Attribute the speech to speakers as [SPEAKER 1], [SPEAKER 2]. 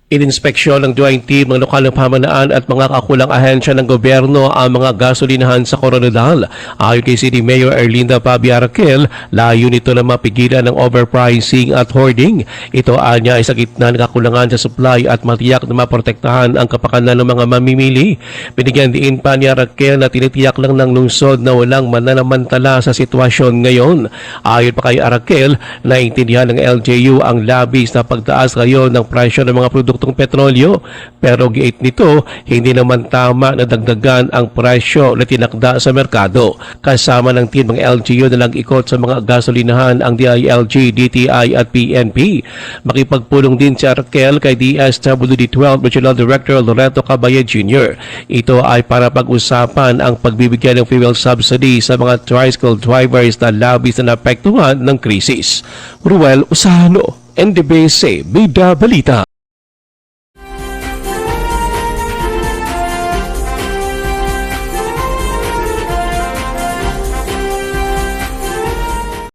[SPEAKER 1] Ininspeksyon ng Joint Team ng lokal na pamahalaan at mga kakulang ahensya ng gobyerno ang mga gasolinahan sa Coronadal. Ayon kay City Mayor Erlinda Pabiaraquel, layo nito na mapigilan ng overpricing at hoarding. Ito anya ay sa gitna ng kakulangan sa supply at matiyak na maprotektahan ang kapakanan ng mga mamimili. Binigyan din pa ni Araquel na tinitiyak lang ng lungsod na walang mananamantala sa sitwasyon ngayon. Ayon pa kay Araquel, naintindihan ng LGU ang labis na pagtaas ngayon ng presyo ng mga produktong petrolyo, pero giit nito hindi naman tama na dagdagan ang presyo na tinakda sa merkado. Kasama ng team ng LGU na nag-ikot sa mga gasolinahan ang DILG, DTI at PNP. Makipagpulong din si Araquel kay DSWD-12 Regional Director Loreto Caballé Jr. Ito ay para pag-usapan ang pagbibigyan ng fuel subsidy sa mga tricycle drivers na labis na naapektuhan ng krisis. Ruel Usano, NDBC, Bida Balita.